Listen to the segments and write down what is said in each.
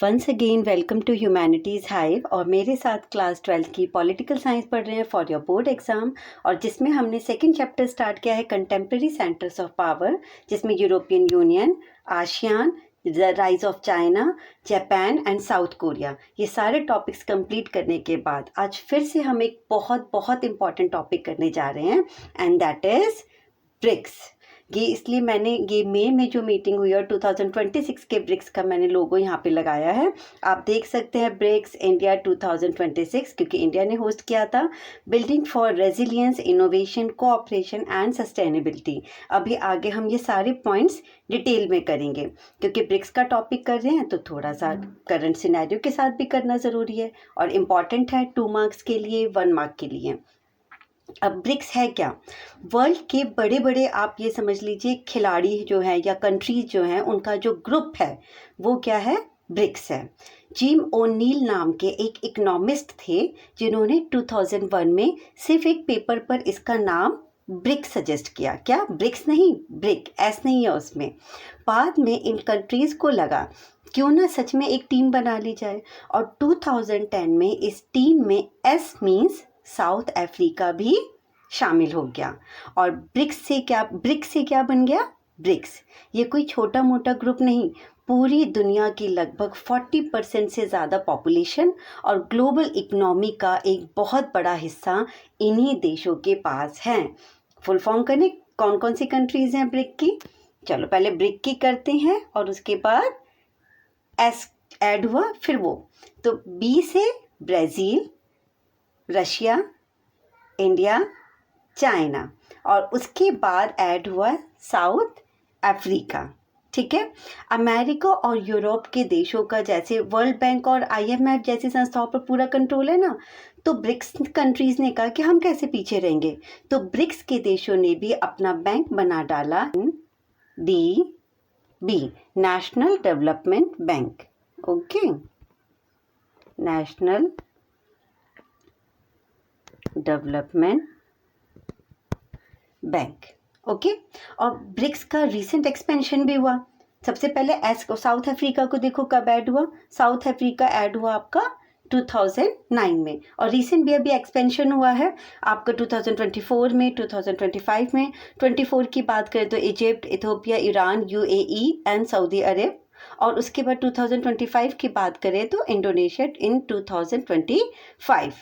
Once again welcome to Humanities Hive. और मेरे साथ क्लास 12 की पॉलिटिकल साइंस पढ़ रहे हैं फॉर योर बोर्ड एग्ज़ाम। और जिसमें हमने सेकंड चैप्टर स्टार्ट किया है कंटेम्प्रेरी सेंटर्स ऑफ पावर, जिसमें European union, ASEAN, the rise of China, Japan and south Korea, ये सारे टॉपिक्स कंप्लीट करने के बाद आज फिर से हम एक बहुत बहुत इंपॉर्टेंट टॉपिक करने जा रहे हैं एंड दैट इज़ ब्रिक्स। ये इसलिए मैंने ये मई में जो मीटिंग हुई और 2026 के ब्रिक्स का मैंने लोगो यहाँ पे लगाया है। आप देख सकते हैं ब्रिक्स इंडिया 2026, क्योंकि इंडिया ने होस्ट किया था। Building for resilience, innovation, cooperation and sustainability. अभी आगे हम ये सारे पॉइंट्स डिटेल में करेंगे, क्योंकि ब्रिक्स का टॉपिक कर रहे हैं तो थोड़ा सा करंट सिनेरियो के साथ भी करना ज़रूरी है और इम्पॉर्टेंट है 2 मार्क्स के लिए, 1 मार्क के लिए। अब ब्रिक्स है क्या? वर्ल्ड के बड़े बड़े आप ये समझ लीजिए खिलाड़ी जो हैं या कंट्रीज जो हैं, उनका जो ग्रुप है वो क्या है? ब्रिक्स है। जिम ओ'नील नाम के एक इकोनॉमिस्ट थे जिन्होंने 2001 में सिर्फ एक पेपर पर इसका नाम ब्रिक सजेस्ट किया। क्या? ब्रिक्स नहीं, ब्रिक, एस नहीं है उसमें। बाद में इन कंट्रीज़ को लगा क्यों ना सच में एक टीम बना ली जाए, और 2010 में इस टीम में एस मीन्स साउथ अफ्रीका भी शामिल हो गया। और ब्रिक्स से क्या बन गया? ब्रिक्स। ये कोई छोटा मोटा ग्रुप नहीं, पूरी दुनिया की लगभग 40% से ज़्यादा पॉपुलेशन और ग्लोबल इकोनॉमी का एक बहुत बड़ा हिस्सा इन्हीं देशों के पास है। फुल फॉर्म करने कौन कौन सी कंट्रीज़ हैं ब्रिक की? चलो पहले ब्रिक की करते हैं और उसके बाद एस ऐड हुआ, फिर वो। तो बी से ब्राज़ील, रशिया, इंडिया, चाइना, और उसके बाद ऐड हुआ साउथ अफ्रीका। ठीक है। अमेरिका और यूरोप के देशों का जैसे वर्ल्ड बैंक और IMF जैसी संस्थाओं पर पूरा कंट्रोल है ना, तो ब्रिक्स कंट्रीज ने कहा कि हम कैसे पीछे रहेंगे, तो ब्रिक्स के देशों ने भी अपना बैंक बना डाला, NDB, national development bank. Okay, national development bank. Okay. और ब्रिक्स का रीसेंट एक्सपेंशन भी हुआ। सबसे पहले साउथ अफ्रीका को देखो कब ऐड हुआ। साउथ अफ्रीका ऐड हुआ आपका 2009 में, और रीसेंट भी अभी एक्सपेंशन हुआ है आपका 2024 में, 2025 में। 24 की बात करें तो Egypt, Ethiopia, Iran, UAE and Saudi Arabia. और उसके बाद 2025 की बात करें तो इंडोनेशिया इन 2025।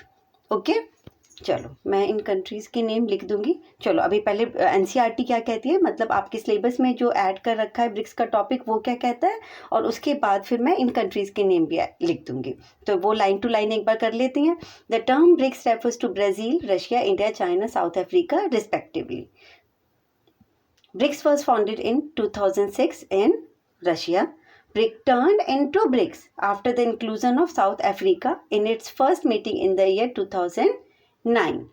ओके। चलो मैं इन कंट्रीज़ के नेम लिख दूंगी। चलो अभी पहले NCERT क्या कहती है, मतलब आपके सिलेबस में जो ऐड कर रखा है ब्रिक्स का टॉपिक वो क्या कहता है, और उसके बाद फिर मैं इन कंट्रीज़ के नेम भी लिख दूंगी। तो वो लाइन टू लाइन एक बार कर लेते हैं। The term BRICS refers to Brazil, Russia, India, China, South Africa respectively. BRICS was founded in 2006 in Russia. BRIC turned into BRICS after the inclusion of South Africa in its first meeting in the year 2009.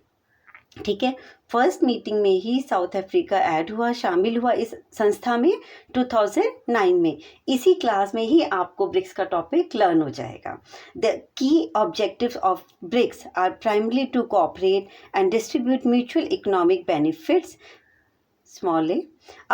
ठीक है, first meeting में ही south Africa add हुआ, शामिल हुआ इस संस्था में 2009 में। इसी क्लास में ही आपको ब्रिक्स का टॉपिक लर्न हो जाएगा। The key objectives of BRICS are primarily to cooperate and distribute mutual economic benefits, small a,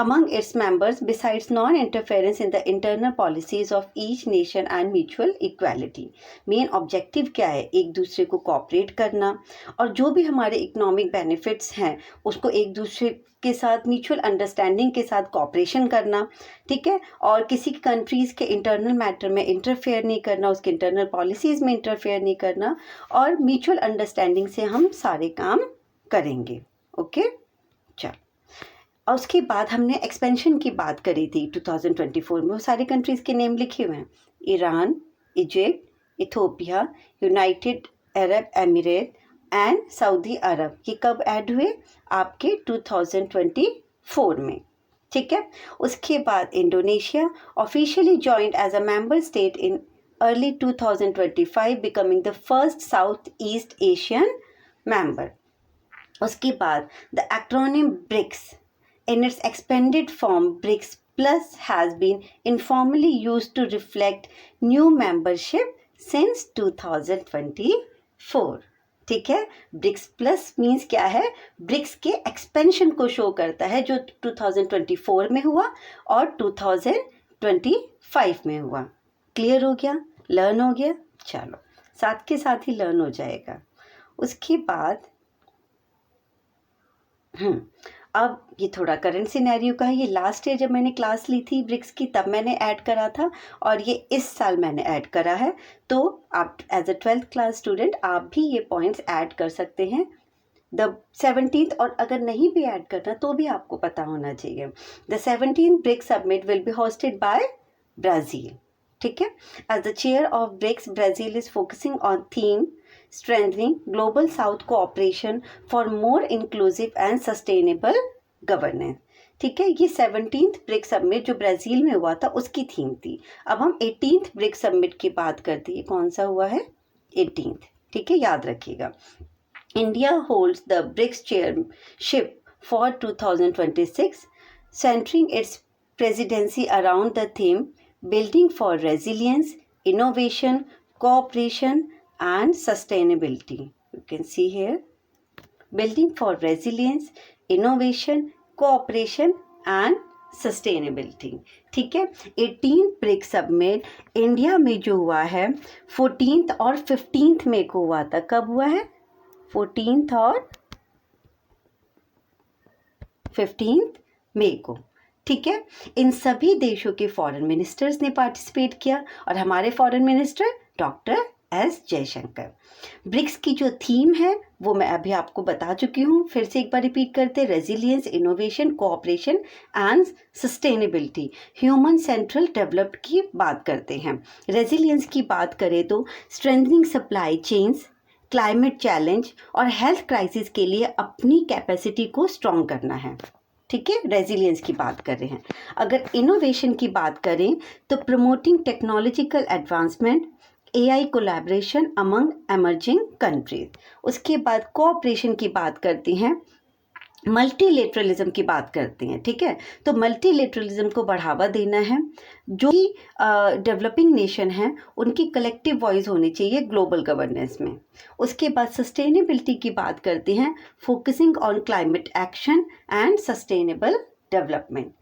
among its members besides non-interference in the internal policies of each nation and mutual equality. Main objective क्या है? एक दूसरे को cooperate करना और जो भी हमारे इकोनॉमिक बेनिफिट्स हैं उसको एक दूसरे के साथ म्यूचुअल अंडरस्टैंडिंग के साथ कोऑपरेशन करना। ठीक है। और किसी कंट्रीज़ के इंटरनल मैटर में इंटरफेयर नहीं करना, उसके इंटरनल पॉलिसीज़ में इंटरफेयर नहीं करना, और म्यूचुअल अंडरस्टैंडिंग से हम सारे काम करेंगे। ओके। चलो, और उसके बाद हमने एक्सपेंशन की बात करी थी 2024 में। वो सारे कंट्रीज़ के नेम लिखे हुए हैं, Iran, Egypt, Ethiopia, United Arab Emirate and Saudi Arabia. ये कब ऐड हुए? आपके 2024 में। ठीक है। उसके बाद Indonesia officially joined as a member state in early 2025, becoming the first South East Asian member. उसके बाद the acronym BRICS in its expanded form, BRICS Plus has been informally used to reflect new membership since 2024. ठीक है। BRICS plus means क्या है? BRICS के expansion को show करता है जो 2024 में हुआ और 2025 में हुआ। क्लियर हो गया? लर्न हो गया, चलो साथ के साथ ही लर्न हो जाएगा। उसके बाद अब ये थोड़ा करंट सिनेरियो का है। ये लास्ट ईयर जब मैंने क्लास ली थी ब्रिक्स की तब मैंने ऐड करा था और ये इस साल मैंने ऐड करा है। तो आप as a 12th class student आप भी ये पॉइंट्स ऐड कर सकते हैं द 17th, और अगर नहीं भी ऐड करना तो भी आपको पता होना चाहिए। The 17th BRICS summit will be hosted by Brazil, ठीक है। As the chair of BRICS, Brazil is focusing on theme strengthening global south cooperation for more inclusive and sustainable governance, ठीक है। ये 17th ब्रिक्स समिट जो Brazil में हुआ था उसकी थीम थी। अब हम 18th ब्रिक्स समिट की बात करते हैं। कौन सा हुआ है? 18th, ठीक है, याद रखिएगा। India holds the BRICS chairship for 2026, centering its presidency around the theme Building for Resilience, Innovation, Cooperation and Sustainability. You can see here Building for Resilience, Innovation, Cooperation and Sustainability, ठीक है। 18th BRICS summit India में जो हुआ है 14th और 15th में को हुआ था। कब हुआ है? 14th और 15th मई को, ठीक है। इन सभी देशों के फॉरेन मिनिस्टर्स ने पार्टिसिपेट किया और हमारे foreign minister doctor S Jaishankar. BRICS की जो थीम है वो मैं अभी आपको बता चुकी हूँ, फिर से एक बार रिपीट करते हैं। Resilience, innovation, cooperation and sustainability, human central developed की बात करते हैं। रेजिलियंस की बात करें तो strengthening supply chains, climate challenge और हेल्थ क्राइसिस के लिए अपनी कैपेसिटी को स्ट्रॉन्ग करना है, ठीक है। रेजिलियंस की बात कर रहे हैं। अगर इनोवेशन की बात करें तो promoting technological advancement, AI collaboration among emerging countries. उसके बाद कोऑपरेशन की बात करती हैं, मल्टीलेटरलिज्म की बात करते हैं, ठीक है। तो मल्टीलेटरलिज्म को बढ़ावा देना है। जो डेवलपिंग नेशन हैं उनकी कलेक्टिव वॉइस होनी चाहिए ग्लोबल गवर्नेंस में। उसके बाद सस्टेनेबिलिटी की बात करते हैं, focusing on climate action and sustainable development.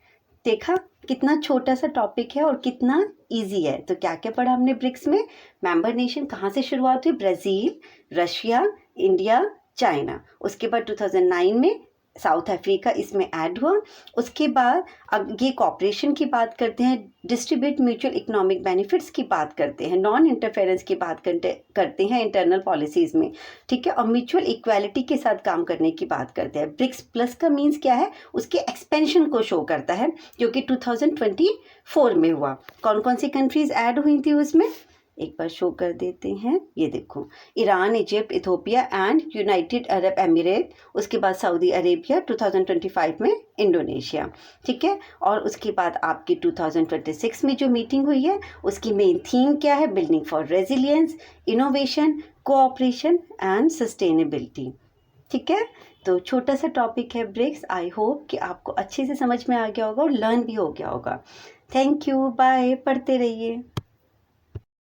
देखा कितना छोटा सा टॉपिक है और कितना इजी है। तो क्या क्या पढ़ा हमने ब्रिक्स में? मेंबर नेशन कहाँ से शुरुआत हुई? Brazil, Russia, India, China. उसके बाद 2009 में साउथ अफ्रीका इसमें ऐड हुआ। उसके बाद अब ये कॉपरेशन की बात करते हैं, डिस्ट्रीब्यूट म्यूचुअल इकोनॉमिक बेनिफिट्स की बात करते हैं, नॉन इंटरफेरेंस की बात करते हैं इंटरनल पॉलिसीज़ में, ठीक है, और म्यूचुअल इक्वालिटी के साथ काम करने की बात करते हैं। ब्रिक्स प्लस का मीन्स क्या है? उसके एक्सपेंशन को शो करता है जो कि 2024 में हुआ। कौन कौन सी कंट्रीज़ ऐड हुई थी उसमें? एक बार शो कर देते हैं, ये देखो, Iran, Egypt, Ethiopia and United Arab emirate. उसके बाद सऊदी अरेबिया, 2025 में इंडोनेशिया, ठीक है। और उसके बाद आपकी 2026 में जो मीटिंग हुई है उसकी मेन थीम क्या है? Building for resilience, innovation, cooperation and sustainability, ठीक है। तो छोटा सा टॉपिक है ब्रिक्स। आई होप कि आपको अच्छे से समझ में आ गया होगा और लर्न भी हो गया होगा। थैंक यू, बाय, पढ़ते रहिए।